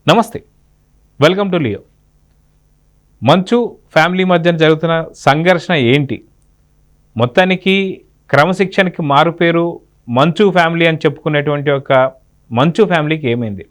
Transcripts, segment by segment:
నమస్తే, welcome to Leo. మంచు family మధ్య జరుగుతున్న సంఘర్షణ ఏంటి? మొత్తానికి క్రమశిక్షణకి మారుపేరు మంచు ఫ్యామిలీ అని చెప్పుకునేటువంటి ఒక మంచు ఫ్యామిలీకి ఏమైంది?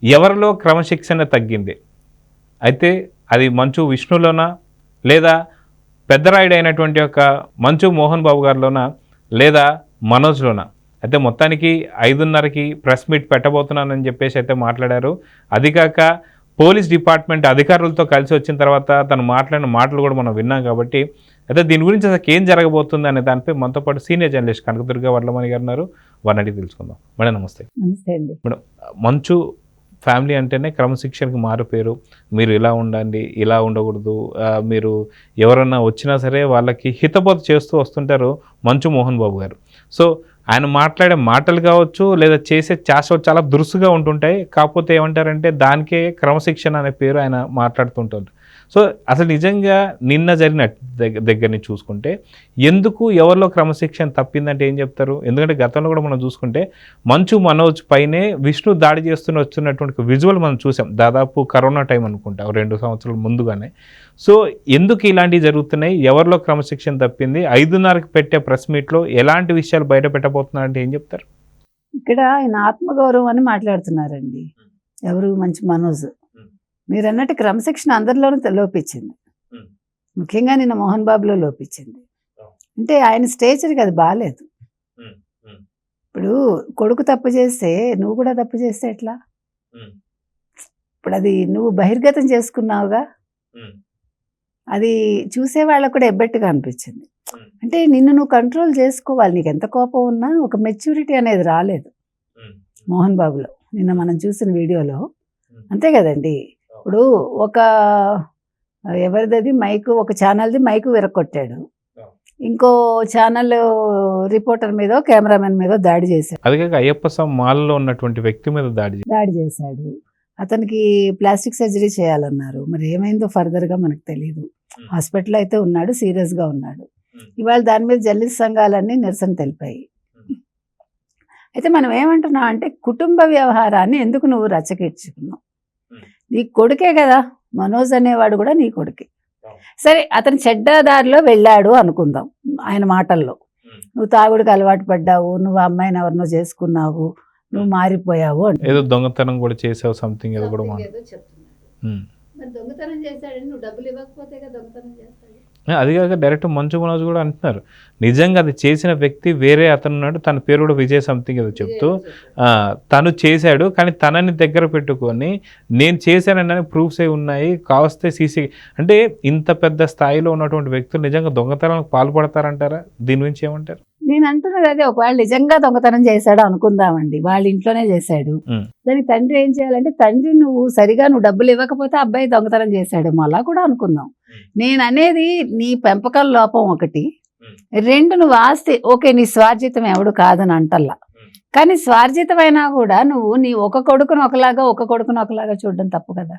ఎవరిలో క్రమశిక్షణ తగ్గింది? అయితే అది మంచు విష్ణులోనా, లేదా పెద్దరాయుడు అయినటువంటి ఒక మంచు మోహన్ బాబు గారిలోనా, లేదా మనోజ్లోనా? అయితే మొత్తానికి 5:30కి ప్రెస్ మీట్ పెట్టబోతున్నానని చెప్పేసి అయితే మాట్లాడారు. అది కాక పోలీస్ డిపార్ట్మెంట్ అధికారులతో కలిసి వచ్చిన తర్వాత తను మాట్లాడిన మాటలు కూడా మనం విన్నాం. కాబట్టి అయితే దీని గురించి అసలు ఏం జరగబోతుంది అనే దానిపై మనతో పాటు సీనియర్ జర్నలిస్ట్ కనకదుర్గ వడ్లమణి గారు ఉన్నారు. వారిని అడిగి తెలుసుకుందాం. మేడం నమస్తే. నమస్తే అండి. మేడం, మంచు ఫ్యామిలీ అంటేనే క్రమశిక్షణకి మారుపేరు. మీరు ఇలా ఉండండి, ఇలా ఉండకూడదు, మీరు ఎవరన్నా వచ్చినా సరే వాళ్ళకి హితబోధ చేస్తూ వస్తుంటారు మంచు మోహన్ బాబు గారు. సో ఆయన మాట్లాడే మాటలు కావచ్చు, లేదా చేసే చేష్టలు చాలా దురుసుగా ఉంటుంటాయి. కాకపోతే ఏమంటారంటే దానికే క్రమశిక్షణ అనే పేరు ఆయన మాట్లాడుతుంటారు. సో అసలు నిజంగా నిన్న జరిగిన దగ్గరని చూసుకుంటే ఎందుకు ఎవరిలో క్రమశిక్షణ తప్పిందంటే ఏం చెప్తారు? ఎందుకంటే గతంలో కూడా మనం చూసుకుంటే మంచు మనోజ్ పైనే విష్ణు దాడి వస్తున్నటువంటి విజువల్ మనం చూసాం. దాదాపు కరోనా టైం అనుకుంటా, 2 సంవత్సరాల ముందుగానే. సో ఎందుకు ఇలాంటివి జరుగుతున్నాయి? ఎవరిలో క్రమశిక్షణ తప్పింది? 5:30కి పెట్టే ప్రెస్ మీట్లో ఎలాంటి విషయాలు బయట పెట్టబోతున్నారంటే ఏం చెప్తారు? ఇక్కడ ఆయన ఆత్మగౌరవం అని మాట్లాడుతున్నారండి. ఎవరు? మంచి మనోజ్. మీరు అన్నట్టు క్రమశిక్షణ అందరిలోనూ లోపించింది. ముఖ్యంగా నిన్న మోహన్ బాబులో లోపించింది. అంటే ఆయన స్టేచర్కి అది బాగాలేదు. ఇప్పుడు కొడుకు తప్పు చేస్తే నువ్వు కూడా తప్పు చేస్తే ఎట్లా? ఇప్పుడు అది నువ్వు బహిర్గతం చేసుకున్నావుగా, అది చూసే వాళ్ళకు కూడా ఎబ్బెట్టుగా అనిపించింది. అంటే నిన్ను నువ్వు కంట్రోల్ చేసుకోవాలి. నీకు ఎంత కోపం ఉన్నా ఒక మెచ్యూరిటీ అనేది రాలేదు మోహన్ బాబులో నిన్న మనం చూసిన వీడియోలో. అంతే కదండి. ఇప్పుడు ఒక ఎవరిది మైకు, ఒక ఛానల్ది మైకు విరగొట్టాడు, ఇంకో ఛానల్ రిపోర్టర్ మీద కెమెరామెన్ మీద దాడి చేశాడు. అది కాక అయ్యప్ప మాల్లో ఉన్నటువంటి వ్యక్తి మీద దాడి చేశాడు. అతనికి ప్లాస్టిక్ సర్జరీ చేయాలన్నారు. మరి ఏమైందో ఫర్దర్గా మనకు తెలియదు. హాస్పిటల్ అయితే ఉన్నాడు, సీరియస్గా ఉన్నాడు. ఇవాళ దాని మీద జర్నలిస్ట్ సంఘాలన్నీ నిరసన తెలిపాయి. అయితే మనం ఏమంటున్నాం అంటే కుటుంబ వ్యవహారాన్ని ఎందుకు నువ్వు రచ్చకెచ్చుకున్నావు? నీ కొడుకే కదా మనోజ్ అనేవాడు, కూడా నీ కొడుకే. సరే, అతను చెడ్డ దారిలో వెళ్ళాడు అనుకుందాం ఆయన మాటల్లో. నువ్వు తాగుడికి అలవాటు పడ్డావు, నువ్వు అమ్మాయిని ఎవరినో చేసుకున్నావు, నువ్వు మారిపోయావు అంటే ఏదో దొంగతనం కూడా చేసావు, సంథింగ్ ఏదో కూడా చెప్తున్నాడు. మరి దొంగతనం చేశాడని నువ్వు డబ్బులు ఇవ్వకపోతే దొంగతనం చేస్తాడు. అది కాక డైరెక్ట్ మంచు మనోజ్ కూడా అంటున్నారు, నిజంగా అది చేసిన వ్యక్తి వేరే అతను ఉన్నాడు, తన పేరు కూడా విజయ్ సంథింగ్ ఏదో చెప్తూ తను చేశాడు, కానీ తనని దగ్గర పెట్టుకొని నేను చేశానని ప్రూఫ్స్ ఏ ఉన్నాయి, కావస్తే సీసీ. అంటే ఇంత పెద్ద స్థాయిలో ఉన్నటువంటి వ్యక్తులు నిజంగా దొంగతనానికి పాల్పడతారంటారా? దీని గురించి ఏమంటారు? నేను అంటున్నది అదే. ఒకవేళ నిజంగా దొంగతనం చేశాడు అనుకుందామండి, వాళ్ళ ఇంట్లోనే చేశాడు. దానికి తండ్రి ఏం చేయాలంటే, తండ్రి నువ్వు సరిగా నువ్వు డబ్బులు ఇవ్వకపోతే అబ్బాయి దొంగతనం చేశాడేమో, అలా కూడా అనుకుందాం. నేను అనేది నీ పెంపకం లోపం ఒకటి, 2 నువ్వు ఆస్తి ఓకే, నీ స్వార్జితం ఎవడు కాదని అంటల్లా, కానీ స్వార్జితమైనా కూడా నువ్వు నీ ఒక కొడుకును ఒకలాగా ఒక కొడుకును ఒకలాగా చూడడం తప్పు కదా.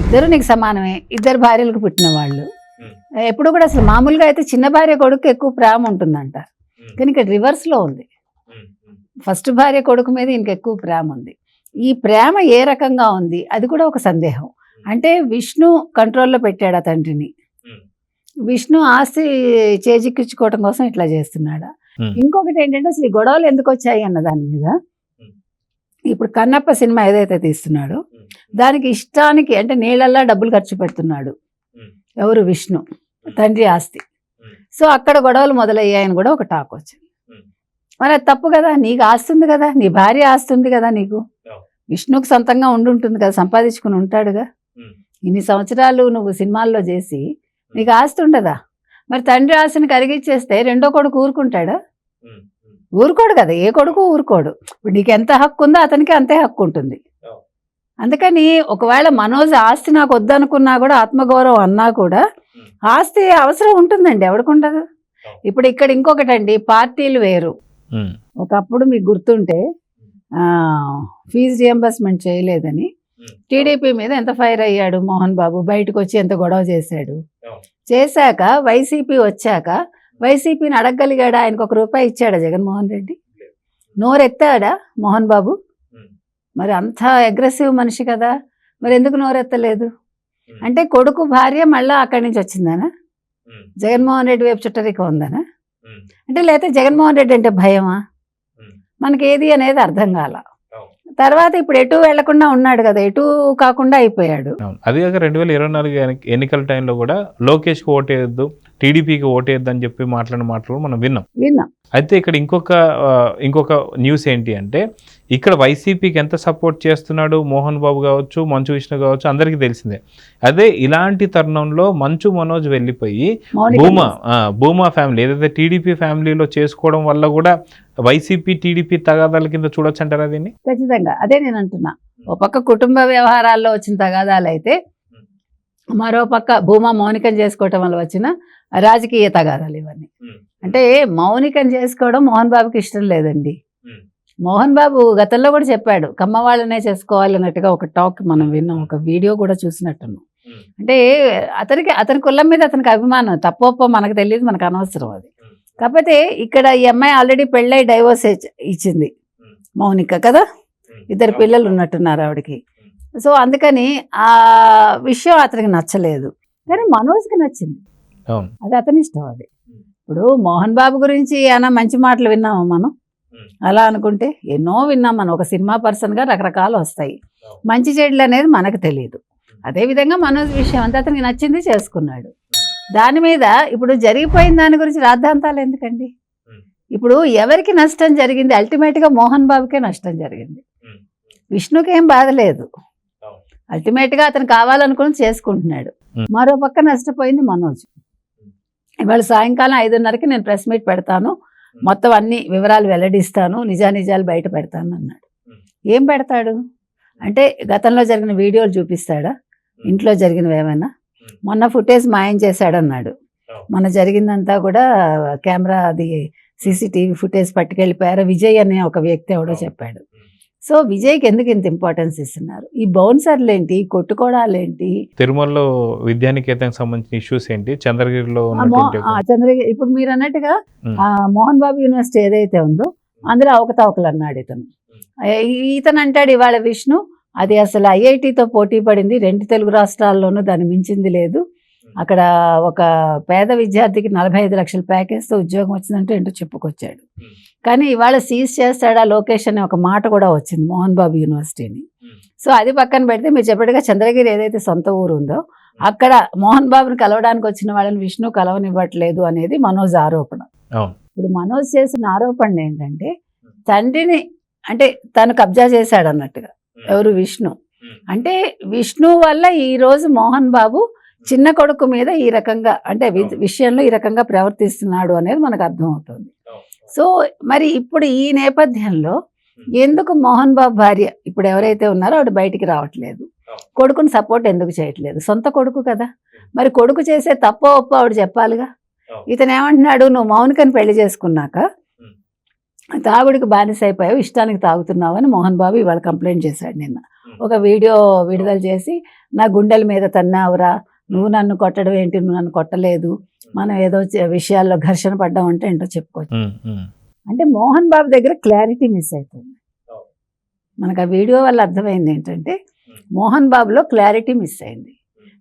ఇద్దరు నీకు సమానమే, 2 భార్యలకు పుట్టిన వాళ్ళు. ఎప్పుడు కూడా అసలు మామూలుగా అయితే చిన్న భార్య కొడుకు ఎక్కువ ప్రేమ ఉంటుందంట, కానీ ఇక్కడ రివర్స్లో ఉంది. ఫస్ట్ భార్య కొడుకు మీద ఇంక ఎక్కువ ప్రేమ ఉంది. ఈ ప్రేమ ఏ రకంగా ఉంది అది కూడా ఒక సందేహం. అంటే విష్ణు కంట్రోల్లో పెట్టాడు ఆ తండ్రిని, విష్ణు ఆస్తి చేజిక్కించుకోవడం కోసం ఇట్లా చేస్తున్నాడా? ఇంకొకటి ఏంటంటే అసలు ఈ గొడవలు ఎందుకు వచ్చాయి అన్న దాని మీద, ఇప్పుడు కన్నప్ప సినిమా ఏదైతే తీస్తున్నాడో దానికి ఇష్టానికి అంటే నీళ్ళల్లా డబ్బులు ఖర్చు పెడుతున్నాడు ఎవరు? విష్ణు, తండ్రి ఆస్తి. సో అక్కడ గొడవలు మొదలయ్యాయని కూడా ఒక టాక్ వచ్చింది. మరి అది తప్పు కదా, నీకు ఆస్తి ఉంది కదా, నీ భార్య ఆస్తి ఉంది కదా, నీకు విష్ణుకు సొంతంగా ఉండుంటుంది కదా, సంపాదించుకుని ఉంటాడుగా. ఇన్ని సంవత్సరాలు నువ్వు సినిమాల్లో చేసి నీకు ఆస్తి ఉండదా? మరి తండ్రి ఆస్తిని కరిగిచ్చేస్తే రెండో కొడుకు ఊరుకుంటాడా? ఊరుకోడు కదా, ఏ కొడుకు ఊరుకోడు. ఇప్పుడు నీకు ఎంత హక్కు ఉందో అతనికి అంతే హక్కు ఉంటుంది. అందుకని ఒకవేళ మనోజ్ ఆస్తి నాకు వద్దనుకున్నా కూడా, ఆత్మగౌరవం అన్నా కూడా ఆస్తి అవసరం ఉంటుందండి, ఎవడికుండదు. ఇప్పుడు ఇక్కడ ఇంకొకటి అండి, పార్టీలు వేరు. ఒకప్పుడు మీకు గుర్తుంటే ఫీజు రియంబర్స్మెంట్ చేయలేదని టీడీపీ మీద ఎంత ఫైర్ అయ్యాడు మోహన్ బాబు, బయటకు వచ్చి ఎంత గొడవ చేశాడు. చేశాక వైసీపీ వచ్చాక వైసీపీని అడగగలిగాడా? ఆయనకు ₹1 ఇచ్చాడా జగన్మోహన్ రెడ్డి? నోరెత్తాడా మోహన్ బాబు? మరి అంత అగ్రెసివ్ మనిషి కదా, మరి ఎందుకు నోరెత్తలేదు? అంటే కొడుకు భార్య మళ్ళీ అక్కడి నుంచి వచ్చిందనా, జగన్మోహన్ రెడ్డి వైపు చుట్టరిక ఉందనా, అంటే లేకపోతే జగన్మోహన్ రెడ్డి అంటే భయమా? మనకి ఏది అనేది అర్థం కాల. తర్వాత ఇప్పుడు ఎటు వెళ్లకుండా ఉన్నాడు కదా, ఎటు కాకుండా అయిపోయాడు. అది కాక 2024 ఎన్నికల టైంలో కూడా లోకేష్కి ఓటేయద్దు, టీడీపీకి ఓటేయద్దు అని చెప్పి మాట్లాడిన మాటలు మనం విన్నాం. అయితే ఇక్కడ ఇంకొక న్యూస్ ఏంటి అంటే, ఇక్కడ వైసీపీకి ఎంత సపోర్ట్ చేస్తున్నాడు మోహన్ బాబు కావచ్చు, మంచు విష్ణు కావచ్చు, అందరికీ తెలిసిందే. అదే ఇలాంటి తరుణంలో మంచు మనోజ్ వెళ్ళిపోయి భూమా ఫ్యామిలీ ఏదైతే టీడీపీ ఫ్యామిలీలో చేసుకోవడం వల్ల కూడా వైసీపీ టీడీపీ తగాదాల కింద చూడొచ్చు అంటారా దీన్ని? ఖచ్చితంగా అదే నేను అంటున్నా. ఒక పక్క కుటుంబ వ్యవహారాల్లో వచ్చిన తగాదాలు అయితే, మరో పక్క భూమా మౌనికం చేసుకోవటం వల్ల వచ్చిన రాజకీయ తగాదాలు ఇవన్నీ. అంటే మౌనికం చేసుకోవడం మోహన్ బాబుకి ఇష్టం లేదండి. మోహన్ బాబు గతంలో కూడా చెప్పాడు, కమ్మ వాళ్ళనే చేసుకోవాలి అన్నట్టుగా ఒక టాక్ మనం విన్నాం, ఒక వీడియో కూడా చూసినట్టున్నాం. అంటే అతని కులం మీద అతనికి అభిమానం, తప్పొప్ప మనకు తెలియదు, మనకు అనవసరం అది. కాకపోతే ఇక్కడ ఈ అమ్మాయి ఆల్రెడీ పెళ్ళై డైవోర్స్ ఇచ్చింది మౌనిక కదా, 2 పిల్లలు ఉన్నట్టున్నారు ఆవిడకి. సో అందుకని ఆ విషయం అతనికి నచ్చలేదు, కానీ మనోజ్కి నచ్చింది. అది అతని ఇష్టం. అది ఇప్పుడు మోహన్ బాబు గురించి ఏమైనా మంచి మాటలు విన్నామా మనం? అలా అనుకుంటే ఎన్నో విన్నాం మనం. ఒక సినిమా పర్సన్గా రకరకాలు వస్తాయి, మంచి చెడులు అనేది మనకు తెలియదు. అదేవిధంగా మనోజ్ విషయం అంతా అతనికి నచ్చింది, చేసుకున్నాడు. దాని మీద ఇప్పుడు జరిగిపోయిన దాని గురించి రాద్ధాంతాలు ఎందుకండి? ఇప్పుడు ఎవరికి నష్టం జరిగింది? అల్టిమేట్గా మోహన్ బాబుకే నష్టం జరిగింది, విష్ణుకి ఏం బాధ లేదు. అల్టిమేట్గా అతను కావాలనుకుని చేసుకుంటున్నాడు. మరో పక్క నష్టపోయింది మనోజ్. ఇవాళ సాయంకాలం 5:30కి నేను ప్రెస్ మీట్ పెడతాను, మొత్తం అన్ని వివరాలు వెల్లడిస్తాను, నిజానిజాలు బయట పెడతాను అన్నాడు. ఏం పెడతాడు అంటే, గతంలో జరిగిన వీడియోలు చూపిస్తాడా? ఇంట్లో జరిగినవి ఏమైనా? మొన్న ఫుటేజ్ మాయం చేశాడన్నాడు. మొన్న జరిగిందంతా కూడా కెమెరా అది సీసీటీవీ ఫుటేజ్ పట్టుకెళ్ళిపోయారు విజయ్ అనే ఒక వ్యక్తి ఎవడో చెప్పాడు. సో విజయ్కి ఎందుకు ఇంత ఇంపార్టెన్స్ ఇస్తున్నారు? ఈ బౌన్సర్లు ఏంటి, కొట్టుకోవడాలేంటి? తిరుమలలో విద్యానికేతనకి సంబంధించిన ఇష్యూస్ ఏంటి? చంద్రగిరిలో చంద్రగిరి ఇప్పుడు మీరు అన్నట్టుగా మోహన్ బాబు యూనివర్సిటీ ఏదైతే ఉందో అందులో అవకతవకలు అన్నాడు ఇతను అంటాడు ఇవాళ విష్ణు, అది అసలు ఐఐటితో పోటీ పడింది, 2 తెలుగు రాష్ట్రాల్లోనూ దాన్ని మించింది లేదు. అక్కడ ఒక పేద విద్యార్థికి 45 లక్షల ప్యాకేజ్తో ఉద్యోగం వచ్చిందంటే ఏంటో చెప్పుకొచ్చాడు. కానీ ఇవాళ సీజ్ చేస్తాడా లోకేష్ అనే ఒక మాట కూడా వచ్చింది మోహన్ బాబు యూనివర్సిటీని. సో అది పక్కన పెడితే మీరు చెప్పేట్టుగా చంద్రగిరి ఏదైతే సొంత ఊరు ఉందో అక్కడ మోహన్ బాబుని కలవడానికి వచ్చిన వాళ్ళని విష్ణు కలవనివ్వట్లేదు అనేది మనోజ్ ఆరోపణ. ఇప్పుడు మనోజ్ చేసిన ఆరోపణలు ఏంటంటే, తండ్రిని అంటే తను కబ్జా చేశాడు అన్నట్టుగా. ఎవరు? విష్ణు. అంటే విష్ణు వల్ల ఈరోజు మోహన్ బాబు చిన్న కొడుకు మీద ఈ రకంగా అంటే విషయంలో ఈ రకంగా ప్రవర్తిస్తున్నాడు అనేది మనకు అర్థమవుతుంది. సో మరి ఇప్పుడు ఈ నేపథ్యంలో ఎందుకు మోహన్ బాబు భార్య ఇప్పుడు ఎవరైతే ఉన్నారో ఆవిడ బయటికి రావట్లేదు, కొడుకుని సపోర్ట్ ఎందుకు చేయట్లేదు? సొంత కొడుకు కదా, మరి కొడుకు చేసే తప్పో ఒప్పో ఆవిడ చెప్పాలిగా. ఇతను ఏమంటున్నాడు, నువ్వు మౌనికని పెళ్లి చేసుకున్నాక తాగుడికి బానిస అయిపోయావు, ఇష్టానికి తాగుతున్నావు అని మోహన్ బాబు ఇవాళ కంప్లైంట్ చేశాడు. నిన్న ఒక వీడియో విడుదల చేసి, నా గుండెల మీద తన్నావురా, నువ్వు నన్ను కొట్టడం ఏంటి, నువ్వు నన్ను కొట్టలేదు, మనం ఏదో విషయాల్లో ఘర్షణ పడ్డాం అంటే ఏంటో చెప్పుకోవచ్చు. అంటే మోహన్ బాబు దగ్గర క్లారిటీ మిస్ అవుతుంది. మనకు ఆ వీడియో వల్ల అర్థమైంది ఏంటంటే మోహన్ బాబులో క్లారిటీ మిస్ అయింది.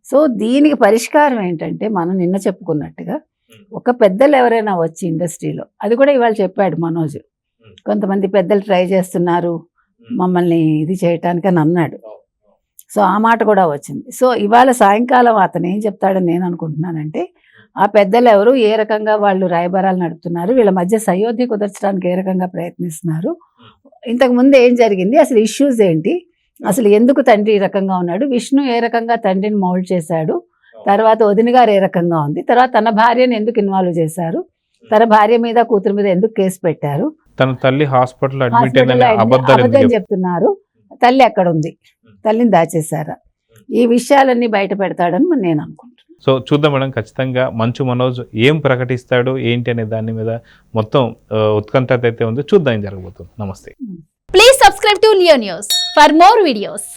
సో దీనికి పరిష్కారం ఏంటంటే, మనం నిన్న చెప్పుకున్నట్టుగా ఒక పెద్దలు ఎవరైనా వచ్చి ఇండస్ట్రీలో, అది కూడా ఇవాళ చెప్పాడు మనోజ్, కొంతమంది పెద్దలు ట్రై చేస్తున్నారు మమ్మల్ని ఇది చేయటానికి అని అన్నాడు. సో ఆ మాట కూడా వచ్చింది. సో ఇవాళ సాయంకాలం అతను ఏం చెప్తాడని నేను అనుకుంటున్నానంటే, ఆ పెద్దలు ఎవరు, ఏ రకంగా వాళ్ళు రాయబారాలు నడుపుతున్నారు, వీళ్ళ మధ్య సయోధ్య కుదర్చడానికి ఏ రకంగా ప్రయత్నిస్తున్నారు, ఇంతకుముందు ఏం జరిగింది, అసలు ఇష్యూస్ ఏంటి, అసలు ఎందుకు తండ్రి ఈ రకంగా ఉన్నాడు, విష్ణు ఏ రకంగా తండ్రిని మౌల్డ్ చేశాడు, తర్వాత వదిన గారు ఏ రకంగా ఉంది, తర్వాత తన భార్యను ఎందుకు ఇన్వాల్వ్ చేశారు, తన భార్య మీద కూతురు మీద ఎందుకు కేసు పెట్టారు, తన తల్లి హాస్పిటల్ అబద్ధం చెప్తున్నారు, తల్లి ఎక్కడ ఉంది, తల్లిని దాచేశారా, ఈ విషయాలన్నీ బయట పెడతాడని నేను అనుకుంటున్నాను. సో చూద్దాం మేడం, ఖచ్చితంగా మంచు మనోజ్ ఏం ప్రకటిస్తాడు ఏంటి అనే దాని మీద మొత్తం ఉత్కంఠత అయితే ఉంది, చూద్దాం ఏం జరగబోతుంది. నమస్తే. Please subscribe to Leo news for more videos.